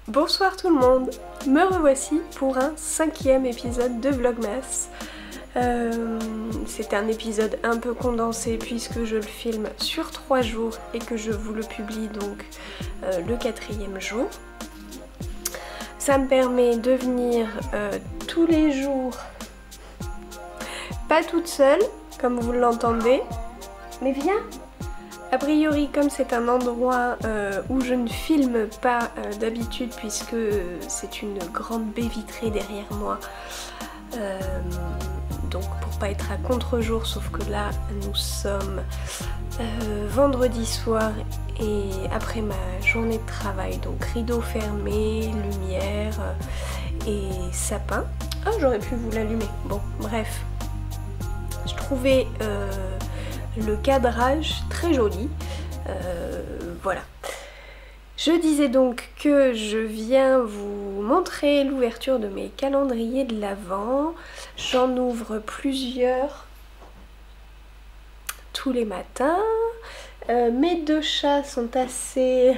Bonsoir tout le monde, me revoici pour un 5e épisode de Vlogmas. C'est un épisode un peu condensé puisque je le filme sur 3 jours et que je vous le publie donc le 4e jour. Ça me permet de venir tous les jours, pas toute seule comme vous l'entendez, mais viens. A priori, comme c'est un endroit où je ne filme pas d'habitude puisque c'est une grande baie vitrée derrière moi, donc pour pas être à contre-jour, sauf que là nous sommes vendredi soir et après ma journée de travail, donc rideau fermé, lumière et sapin. Ah, j'aurais pu vous l'allumer, bon bref, je trouvais le cadrage très joli, voilà. Je disais donc que je viens vous montrer l'ouverture de mes calendriers de l'Avent. J'en ouvre plusieurs tous les matins. Mes 2 chats sont assez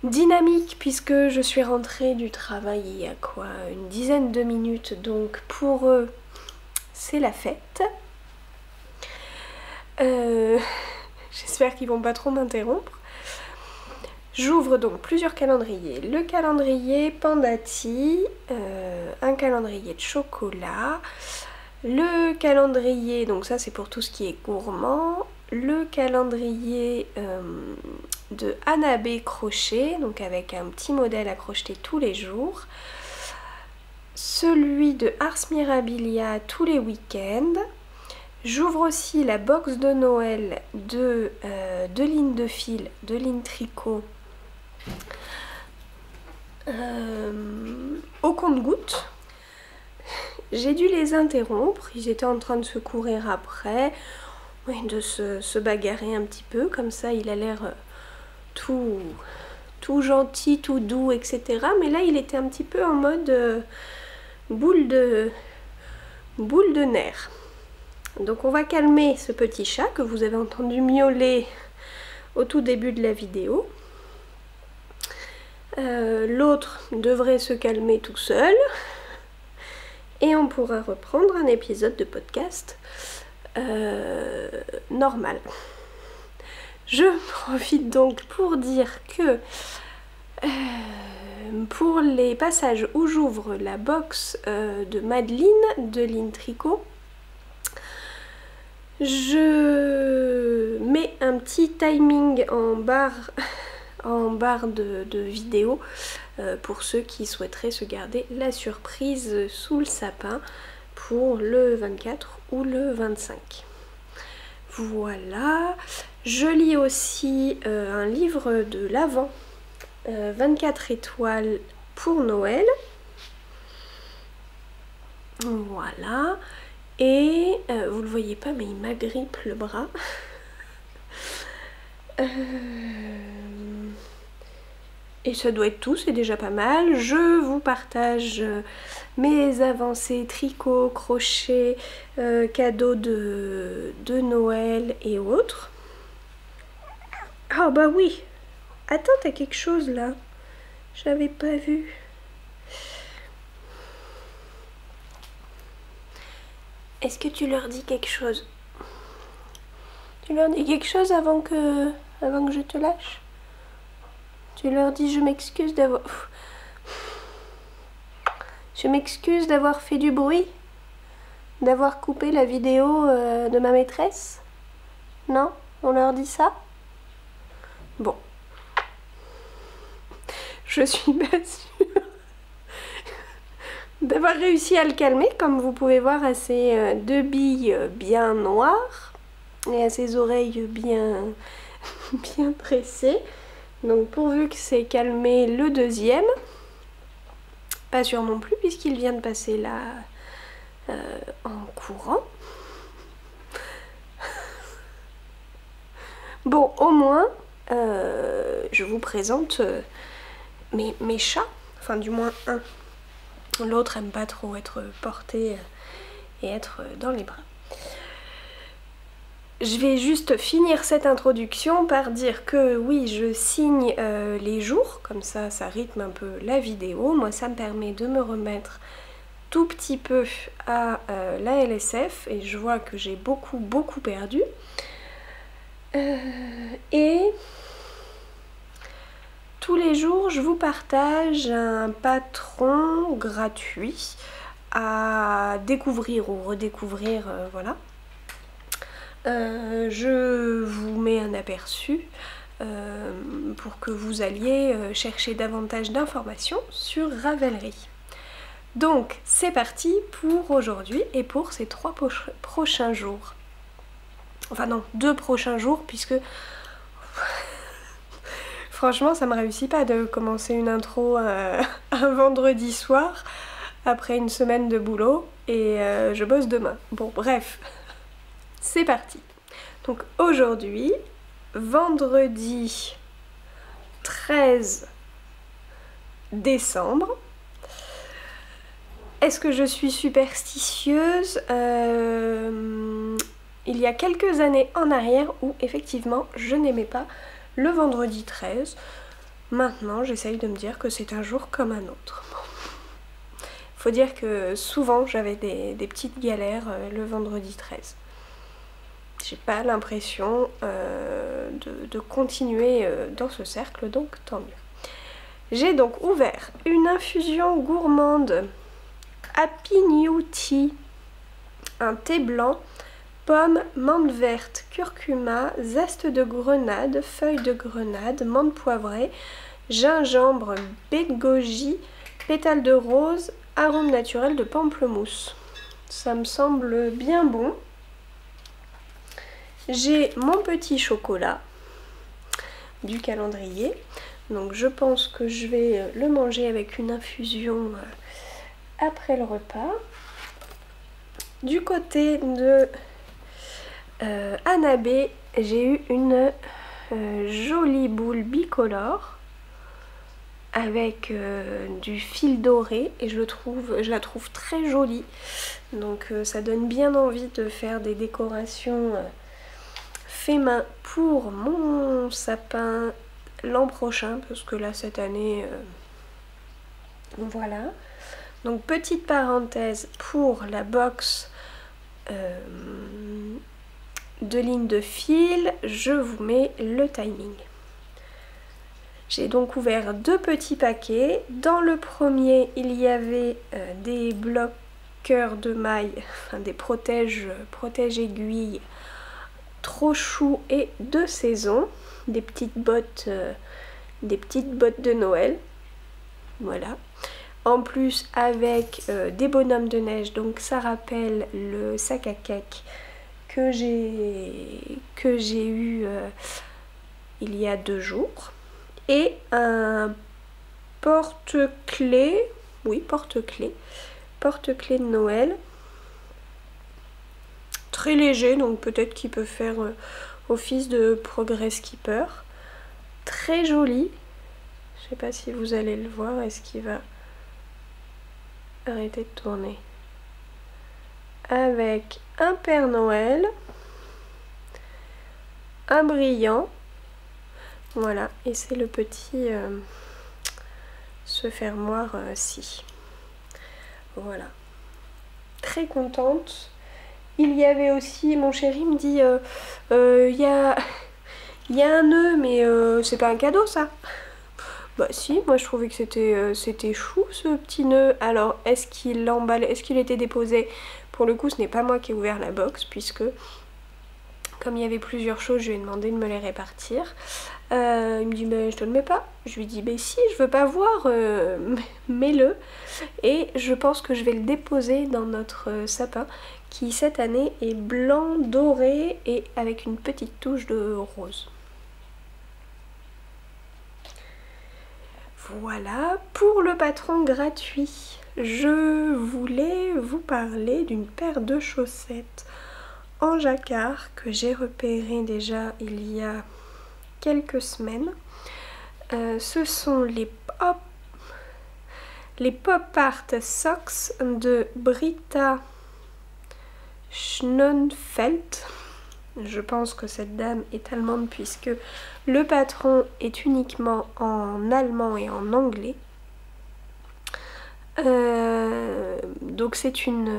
dynamiques puisque je suis rentrée du travail il y a quoi, une dizaine de minutes, donc pour eux c'est la fête. J'espère qu'ils vont pas trop m'interrompre. J'ouvre donc plusieurs calendriers. Le calendrier Pandati, un calendrier de chocolat, le calendrier, donc ça c'est pour tout ce qui est gourmand, le calendrier de Anabé crochet, donc avec un petit modèle à crocheter tous les jours, celui de Ars Mirabilia tous les week-ends. J'ouvre aussi la box de Noël de lignes de fil, de lignes tricot au compte-gouttes. J'ai dû les interrompre, ils étaient en train de se courir après, oui, de se bagarrer un petit peu, comme ça il a l'air tout gentil, tout doux, etc. Mais là il était un petit peu en mode boule de nerfs. Donc on va calmer ce petit chat que vous avez entendu miauler au tout début de la vidéo. L'autre devrait se calmer tout seul. Et on pourra reprendre un épisode de podcast normal. Je profite donc pour dire que pour les passages où j'ouvre la box de Madeleine de Ligne Tricot, je mets un petit timing en barre de vidéo pour ceux qui souhaiteraient se garder la surprise sous le sapin pour le 24 ou le 25. Voilà, je lis aussi un livre de l'Avent, 24 étoiles pour Noël. Voilà. Et vous le voyez pas mais il m'agrippe le bras. Et ça doit être tout, c'est déjà pas mal. Je vous partage mes avancées tricot, crochet, cadeaux de Noël et autres. Ah bah oui. Attends, t'as quelque chose là. J'avais pas vu. Est-ce que tu leur dis quelque chose? Tu leur dis quelque chose avant que je te lâche? Tu leur dis je m'excuse d'avoir... Je m'excuse d'avoir fait du bruit? D'avoir coupé la vidéo de ma maîtresse? Non? On leur dit ça? Bon. Je suis pas sûre d'avoir réussi à le calmer, comme vous pouvez voir à ses 2 billes bien noires et à ses oreilles bien tressées. Donc pourvu que c'est calmé le 2e, pas sûr non plus puisqu'il vient de passer là en courant. Bon, au moins je vous présente mes chats, enfin du moins un. L'autre aime pas trop être porté et être dans les bras. je vais juste finir cette introduction par dire que oui, je signe les jours, comme ça rythme un peu la vidéo. Moi, ça me permet de me remettre tout petit peu à la LSF et je vois que j'ai beaucoup perdu. Et tous les jours, je vous partage un patron gratuit à découvrir ou redécouvrir, voilà. Je vous mets un aperçu pour que vous alliez chercher davantage d'informations sur Ravelry. Donc c'est parti pour aujourd'hui et pour ces 3 prochains jours. Enfin non, 2 prochains jours puisque franchement ça me réussit pas de commencer une intro un vendredi soir après une semaine de boulot et je bosse demain. Bon bref, c'est parti. Donc aujourd'hui, vendredi 13 décembre. Est-ce que je suis superstitieuse? Il y a quelques années en arrière où effectivement je n'aimais pas le vendredi 13. Maintenant j'essaye de me dire que c'est un jour comme un autre. Faut dire que souvent j'avais des petites galères le vendredi 13. J'ai pas l'impression de continuer dans ce cercle, donc tant mieux. J'ai donc ouvert une infusion gourmande Happy New Tea, un thé blanc, pomme, menthe verte, curcuma, zeste de grenade, feuilles de grenade, menthe poivrée, gingembre, baie de goji, pétales de rose, arôme naturel de pamplemousse. Ça me semble bien bon. J'ai mon petit chocolat du calendrier. Donc je pense que je vais le manger avec une infusion après le repas. Du côté de Annabé, j'ai eu une jolie boule bicolore avec du fil doré et je la trouve très jolie. Donc ça donne bien envie de faire des décorations fait main pour mon sapin l'an prochain parce que là cette année voilà. Donc petite parenthèse pour la box de lignes de fil, je vous mets le timing. J'ai donc ouvert 2 petits paquets. Dans le premier il y avait des bloqueurs de mailles, enfin des protèges aiguilles trop chou et de saison, des petites bottes de Noël, voilà. En plus avec des bonhommes de neige, donc ça rappelle le sac à cake que j'ai eu il y a 2 jours, et un porte-clés, oui porte-clés de Noël. Très léger, donc peut-être qu'il peut faire office de progress keeper. Très joli. Je sais pas si vous allez le voir. Est-ce qu'il va arrêter de tourner? Avec un Père Noël, un brillant. Voilà, et c'est le petit ce fermoir-ci. Voilà. Très contente. Il y avait aussi, mon chéri me dit, il y a un nœud, mais c'est pas un cadeau ça. Bah si, moi je trouvais que c'était chou ce petit nœud. Alors est-ce qu'il l'emballait, est-ce qu'il était déposé? Pour le coup ce n'est pas moi qui ai ouvert la box puisque comme il y avait plusieurs choses, je lui ai demandé de me les répartir. Il me dit mais je te le mets pas. Je lui dis mais si, je veux pas voir, mets-le. Et je pense que je vais le déposer dans notre sapin qui cette année est blanc doré et avec une petite touche de rose. Voilà pour le patron gratuit. Je voulais vous parler d'une paire de chaussettes en jacquard que j'ai repéré déjà il y a quelques semaines. Ce sont les Pop Art Socks de Britta Schönfeld. Je pense que cette dame est allemande puisque le patron est uniquement en allemand et en anglais. Donc c'est une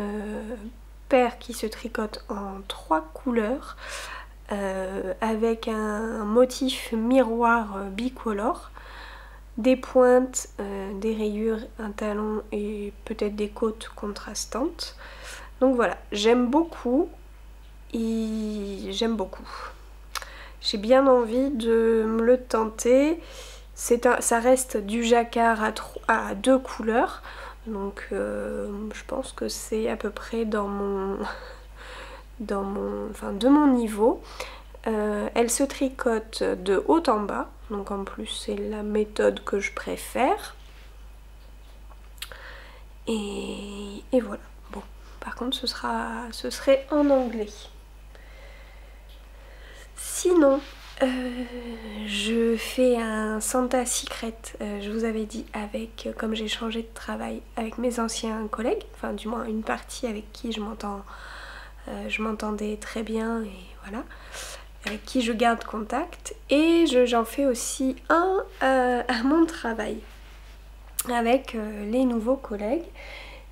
paire qui se tricote en 3 couleurs avec un motif miroir bicolore, des pointes, des rayures, un talon et peut-être des côtes contrastantes. Donc voilà, j'aime beaucoup. J'aime beaucoup. J'ai bien envie de me le tenter. Ça reste du jacquard à 2 couleurs. Donc je pense que c'est à peu près de mon niveau. Elle se tricote de haut en bas. Donc en plus c'est la méthode que je préfère. Et voilà. Bon, par contre ce serait en anglais. Sinon, je fais un Santa Secret, je vous avais dit, comme j'ai changé de travail, avec mes anciens collègues, enfin du moins une partie avec qui je m'entendais très bien et voilà, avec qui je garde contact, et j'en fais aussi un à mon travail avec les nouveaux collègues.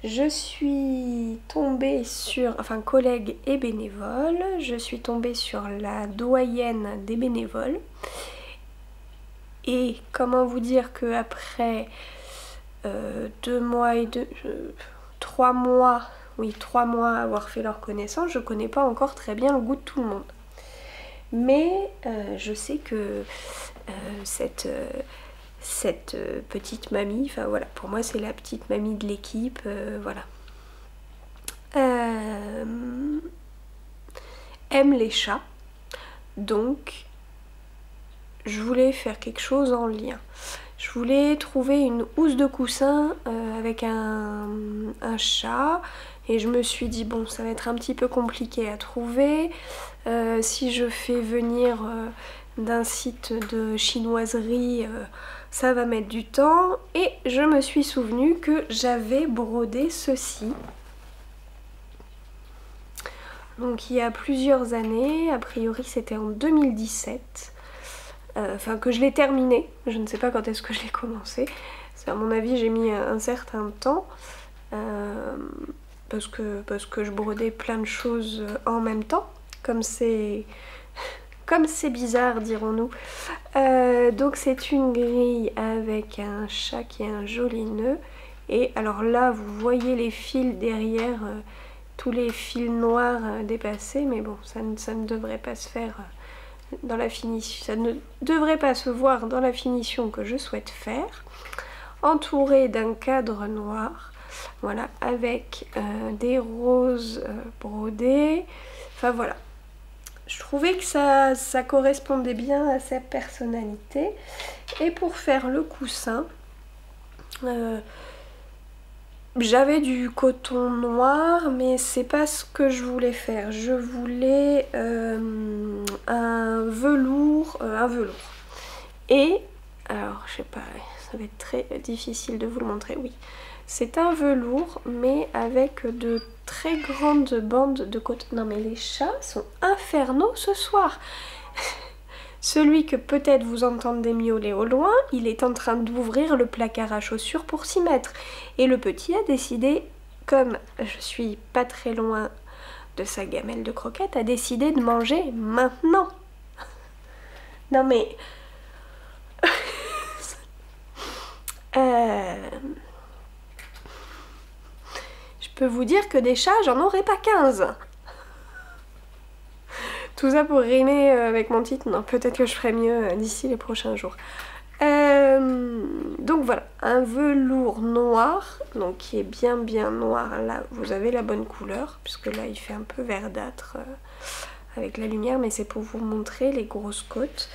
Je suis tombée sur, enfin collègues et bénévoles, je suis tombée sur la doyenne des bénévoles. Et comment vous dire qu'après 3 mois à avoir fait leur connaissance, je connais pas encore très bien le goût de tout le monde. Mais je sais que cette petite mamie, enfin voilà, pour moi c'est la petite mamie de l'équipe, voilà. Aime les chats, donc je voulais faire quelque chose en lien. Je voulais trouver une housse de coussin avec un chat, et je me suis dit bon, ça va être un petit peu compliqué à trouver. Si je fais venir d'un site de chinoiserie, ça va mettre du temps, et je me suis souvenu que j'avais brodé ceci. Donc il y a plusieurs années, a priori c'était en 2017, enfin que je l'ai terminé, je ne sais pas quand est-ce que je l'ai commencé, à mon avis j'ai mis un certain temps, parce que je brodais plein de choses en même temps, comme c'est bizarre, dirons-nous. Donc c'est une grille avec un chat qui a un joli nœud. Et alors là, vous voyez les fils derrière, tous les fils noirs dépassés. Mais bon, ça ne devrait pas se faire dans la finition. Ça ne devrait pas se voir dans la finition que je souhaite faire. Entouré d'un cadre noir. Voilà, avec des roses brodées. Enfin voilà. Je trouvais que ça correspondait bien à sa personnalité. Et pour faire le coussin, j'avais du coton noir, mais c'est pas ce que je voulais faire. Je voulais un velours. Et, alors je sais pas, ça va être très difficile de vous le montrer, oui. C'est un velours, mais avec de très grandes bandes de coton. Non mais les chats sont infernaux ce soir. Celui que peut-être vous entendez miauler au loin, il est en train d'ouvrir le placard à chaussures pour s'y mettre. Et le petit a décidé, comme je suis pas très loin de sa gamelle de croquettes, a décidé de manger maintenant. Non mais... Je peux vous dire que des chats, j'en aurais pas 15. Tout ça pour rimer avec mon titre. Non, peut-être que je ferai mieux d'ici les prochains jours. Donc voilà, un velours noir, donc qui est bien noir. Là, vous avez la bonne couleur, puisque là, il fait un peu verdâtre avec la lumière, mais c'est pour vous montrer les grosses côtes.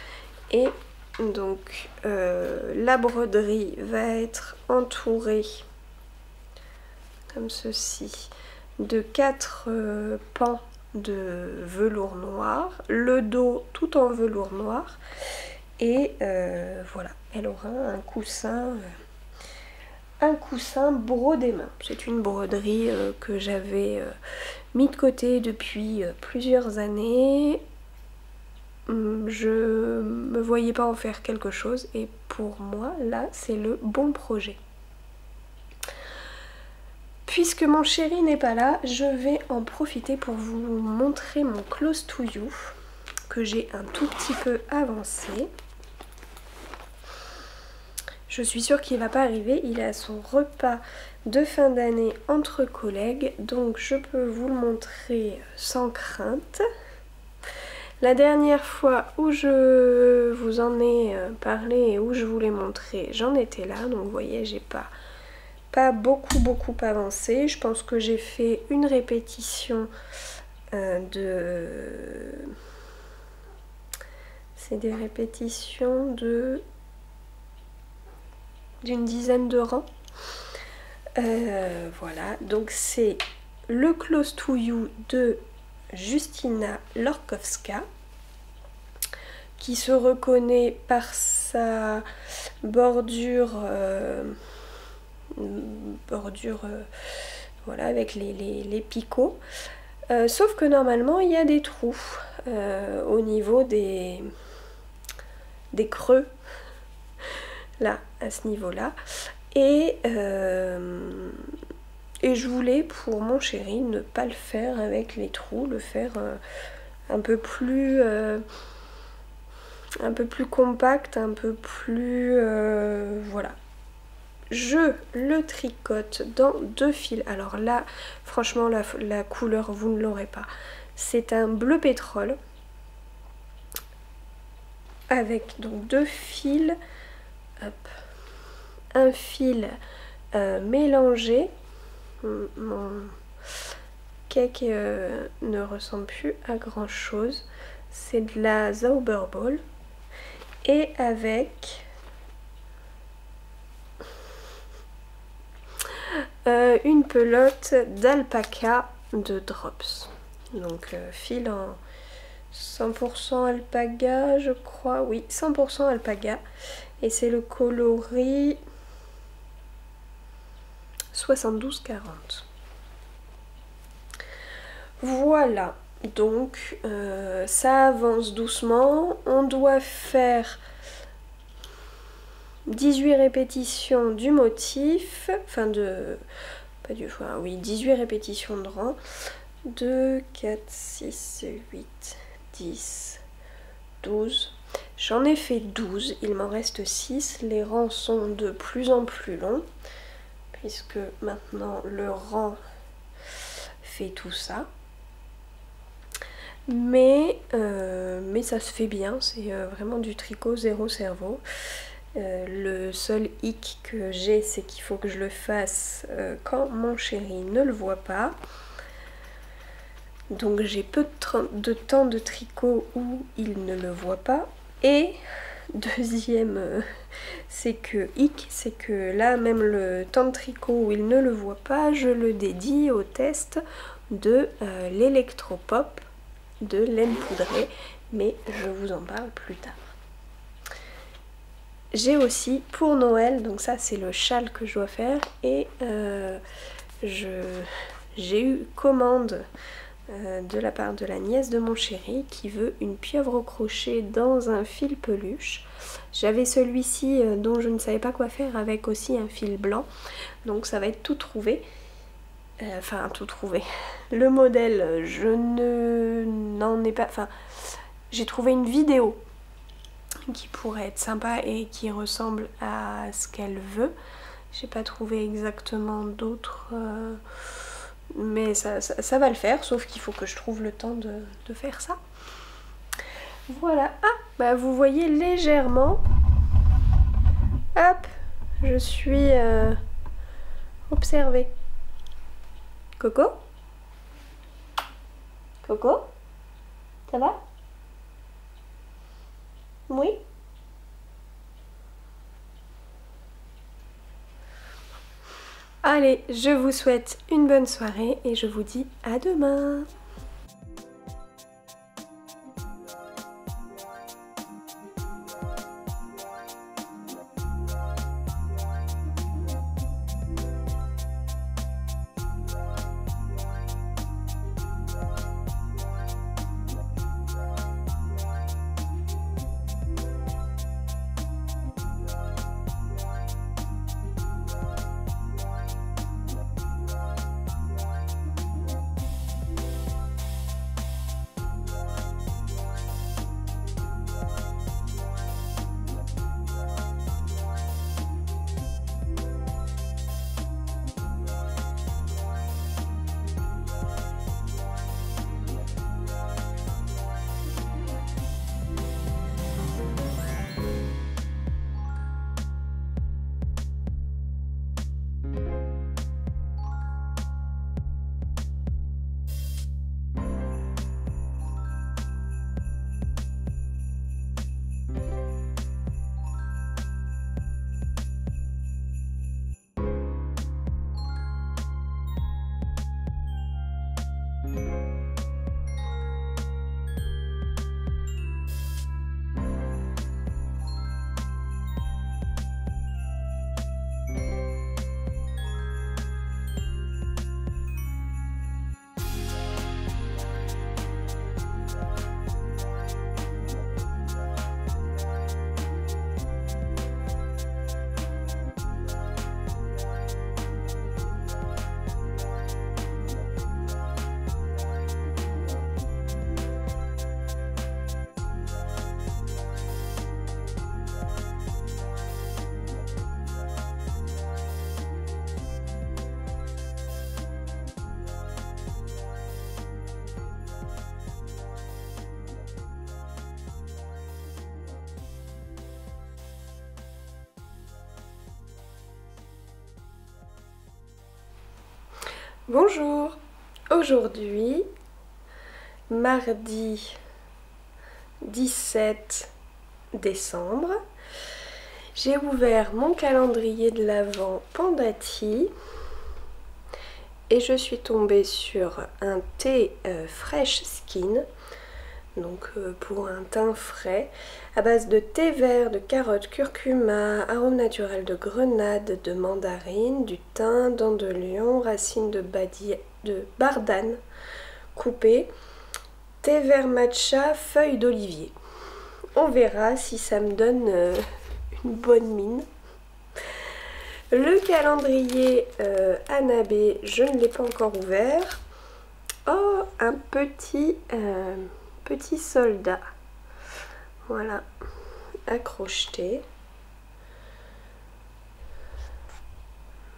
Et donc, la broderie va être entourée comme ceci de 4 pans de velours noir, le dos tout en velours noir, et voilà, elle aura un coussin brodé main. C'est une broderie que j'avais mis de côté depuis plusieurs années. je me voyais pas en faire quelque chose et pour moi là c'est le bon projet. Puisque mon chéri n'est pas là, je vais en profiter pour vous montrer mon Close to You que j'ai un tout petit peu avancé. Je suis sûre qu'il ne va pas arriver, il est à son repas de fin d'année entre collègues, donc je peux vous le montrer sans crainte. La dernière fois où je vous en ai parlé et où je vous l'ai montré, j'en étais là, donc vous voyez, j'ai pas beaucoup avancé. Je pense que j'ai fait une répétition c'est des répétitions d'une dizaine de rangs. Voilà, donc c'est le Close to You de Justyna Lorkowska, qui se reconnaît par sa bordure, voilà, avec les picots. Sauf que normalement il y a des trous au niveau des creux, là, à ce niveau-là. Et je voulais, pour mon chéri, ne pas le faire avec les trous, le faire un peu plus compact, un peu plus... voilà. Je le tricote dans 2 fils. Alors là, franchement, la couleur, vous ne l'aurez pas. C'est un bleu pétrole avec donc 2 fils. Hop. Un fil mélangé. Mon cake ne ressemble plus à grand chose. C'est de la Zauberball. Et avec une pelote d'alpaca de Drops. Donc fil en 100% alpaga, je crois. Oui, 100% alpaga. Et c'est le coloris 72-40. Voilà, donc ça avance doucement. On doit faire 18 répétitions du motif, enfin de... pas du fois, oui, 18 répétitions de rang. 2, 4, 6, 8, 10, 12. J'en ai fait 12, il m'en reste 6. Les rangs sont de plus en plus longs, puisque maintenant le rang fait tout ça. Mais ça se fait bien, c'est vraiment du tricot zéro cerveau. Le seul hic que j'ai, c'est qu'il faut que je le fasse quand mon chéri ne le voit pas. Donc j'ai peu de temps de tricot où il ne le voit pas. Et deuxième c'est que là même le temps de tricot où il ne le voit pas, je le dédie au test de l'électropop de laine poudrée, mais je vous en parle plus tard. J'ai aussi pour Noël, donc ça c'est le châle que je dois faire, et j'ai eu commande de la part de la nièce de mon chéri qui veut une pieuvre au crochet dans un fil peluche. J'avais celui-ci dont je ne savais pas quoi faire avec aussi un fil blanc, donc ça va être tout trouvé. Enfin tout trouvé. Le modèle, je n'en ai pas... Enfin, j'ai trouvé une vidéo qui pourrait être sympa et qui ressemble à ce qu'elle veut. J'ai pas trouvé exactement d'autres... mais ça va le faire, sauf qu'il faut que je trouve le temps de faire ça. Voilà. Ah, bah vous voyez légèrement. Hop, je suis observée. Coco? Coco? Ça va? Oui? Allez, je vous souhaite une bonne soirée et je vous dis à demain! Bonjour! Aujourd'hui, mardi 17 décembre, j'ai ouvert mon calendrier de l'Avent Pandati et je suis tombée sur un thé Fresh Skin, donc pour un teint frais, à base de thé vert, de carotte, curcuma, arôme naturel de grenade, de mandarine, du thym, dents de lion, racines de bardane coupées, thé vert matcha, feuilles d'olivier. On verra si ça me donne une bonne mine. Le calendrier Anabé, je ne l'ai pas encore ouvert. Oh, un petit soldat. Voilà, accrocheté.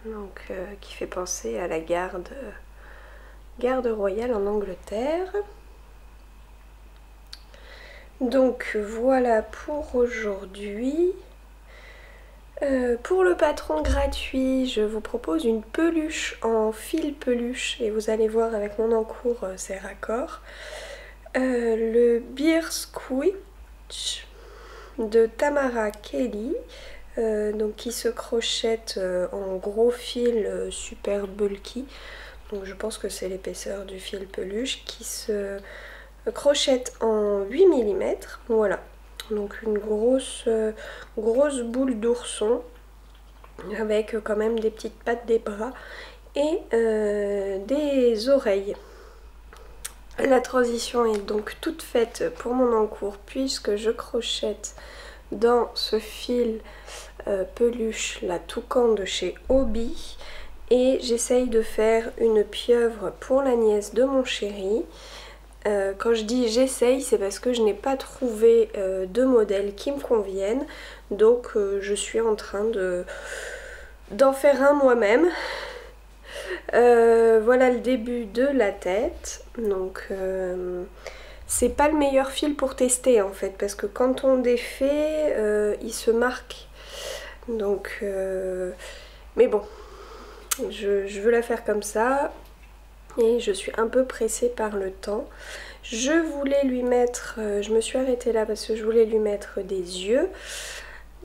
Donc, qui fait penser à la garde royale en Angleterre. Donc voilà pour aujourd'hui. Pour le patron gratuit, je vous propose une peluche en fil peluche et vous allez voir avec mon encours c'est raccord. Le Beer Squitch de Tamara Kelly, donc qui se crochette en gros fil super bulky. Donc je pense que c'est l'épaisseur du fil peluche qui se crochette en 8 mm. Voilà. Donc une grosse boule d'ourson avec quand même des petites pattes des bras et des oreilles. La transition est donc toute faite pour mon encours puisque je crochette dans ce fil peluche la toucan de chez Hobby et j'essaye de faire une pieuvre pour la nièce de mon chéri. Quand je dis j'essaye, c'est parce que je n'ai pas trouvé de modèle qui me convienne, donc je suis en train d'en faire un moi-même. Voilà le début de la tête, donc c'est pas le meilleur fil pour tester en fait, parce que quand on défait, il se marque, donc mais bon, je veux la faire comme ça. Et je suis un peu pressée par le temps. Je voulais lui mettre, je me suis arrêtée là parce que je voulais lui mettre des yeux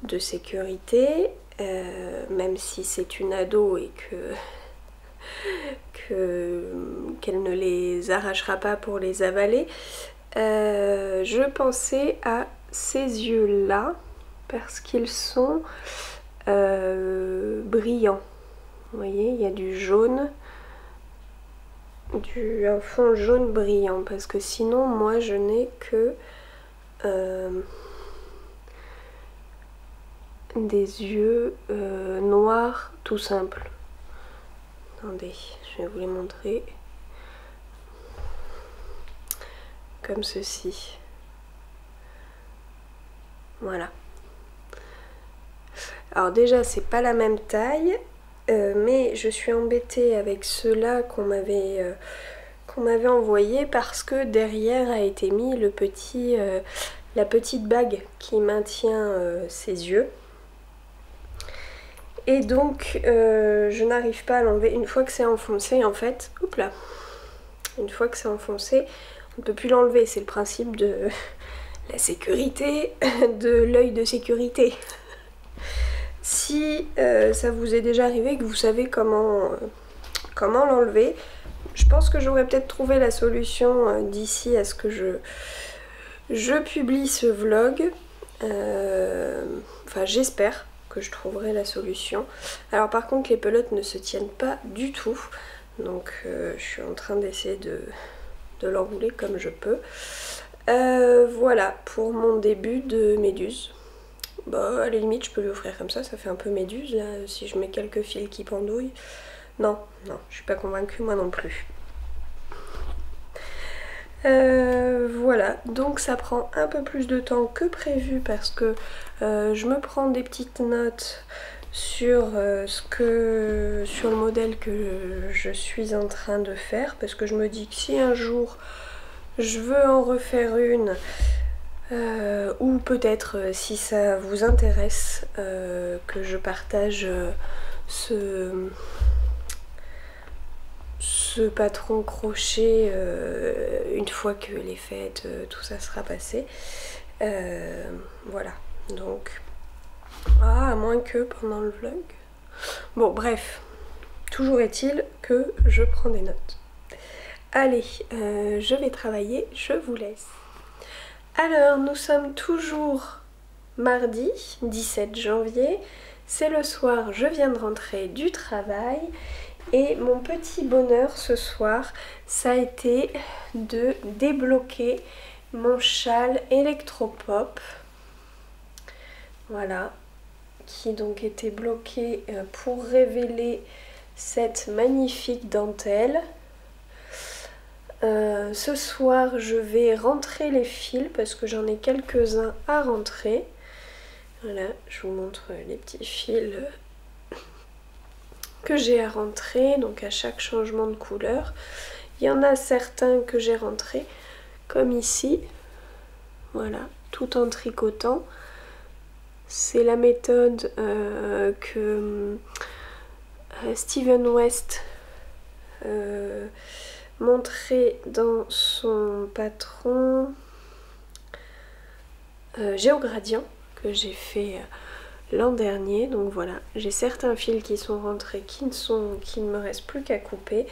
de sécurité, même si c'est une ado et qu'elle ne les arrachera pas pour les avaler. Je pensais à ces yeux là parce qu'ils sont brillants. Vous voyez, il y a du jaune. Un fond jaune brillant parce que sinon moi je n'ai que des yeux noirs tout simples. Attendez, je vais vous les montrer comme ceci. Voilà. Alors déjà c'est pas la même taille. Mais je suis embêtée avec ceux-là qu'on m'avait envoyé parce que derrière a été mis la petite bague qui maintient ses yeux. Et donc je n'arrive pas à l'enlever. Une fois que c'est enfoncé en fait, hop là, une fois que c'est enfoncé, on ne peut plus l'enlever. C'est le principe de la sécurité, de l'œil de sécurité. Si ça vous est déjà arrivé, que vous savez comment l'enlever, je pense que j'aurais peut-être trouvé la solution d'ici à ce que je publie ce vlog. Enfin, j'espère que je trouverai la solution. Alors par contre, les pelotes ne se tiennent pas du tout. Donc je suis en train d'essayer de l'enrouler comme je peux. Voilà pour mon début de méduse. Bah à la limite je peux lui offrir comme ça fait un peu méduse là, si je mets quelques fils qui pendouillent. Non, je suis pas convaincue moi non plus. Voilà, donc ça prend un peu plus de temps que prévu parce que je me prends des petites notes sur sur le modèle que je suis en train de faire, parce que je me dis que si un jour je veux en refaire une, ou peut-être si ça vous intéresse que je partage ce patron crochet une fois que les fêtes, tout ça sera passé. Voilà, donc à moins que pendant le vlog. Bon bref, toujours est-il que je prends des notes. Allez, je vais travailler, je vous laisse. Alors nous sommes toujours mardi 17 janvier, c'est le soir, je viens de rentrer du travail. Et mon petit bonheur ce soir, ça a été de débloquer mon châle électropop. Voilà, qui donc était bloqué pour révéler cette magnifique dentelle. Ce soir, je vais rentrer les fils parce que j'en ai quelques-uns à rentrer. Voilà, je vous montre les petits fils que j'ai à rentrer, donc à chaque changement de couleur. Il y en a certains que j'ai rentrés, comme ici, voilà, tout en tricotant. C'est la méthode que Steven West montrait dans son patron Géogradient, que j'ai fait l'an dernier. Donc voilà, j'ai certains fils qui sont rentrés qui ne me reste plus qu'à couper,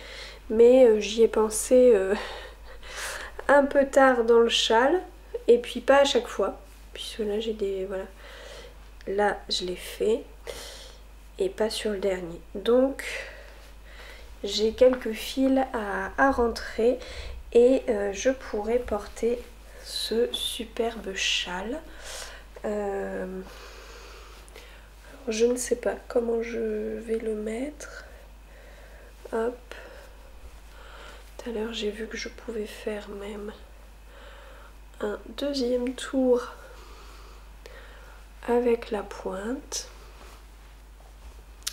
mais j'y ai pensé un peu tard dans le châle et puis pas à chaque fois, puisque là j'ai des... voilà, là je l'ai fait et pas sur le dernier, donc j'ai quelques fils à rentrer et je pourrais porter ce superbe châle. Je ne sais pas comment je vais le mettre. Hop. Tout à l'heure j'ai vu que je pouvais faire même un deuxième tour avec la pointe.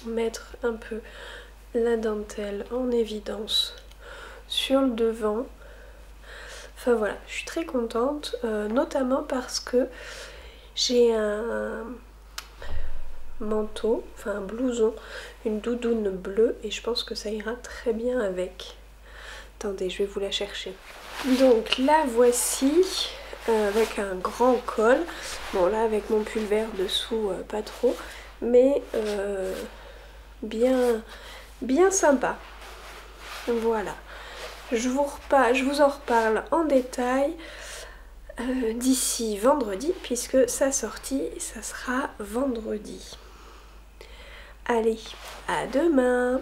Mettre un peu la dentelle en évidence sur le devant. Enfin voilà, je suis très contente, notamment parce que j'ai un manteau, enfin un blouson, une doudoune bleue et je pense que ça ira très bien avec. Attendez, je vais vous la chercher. Donc la voici avec un grand col. Bon là avec mon pull vert dessous, pas trop, mais bien sympa. Voilà. Je vous en reparle en détail d'ici vendredi, puisque sa sortie, ça sera vendredi. Allez, à demain!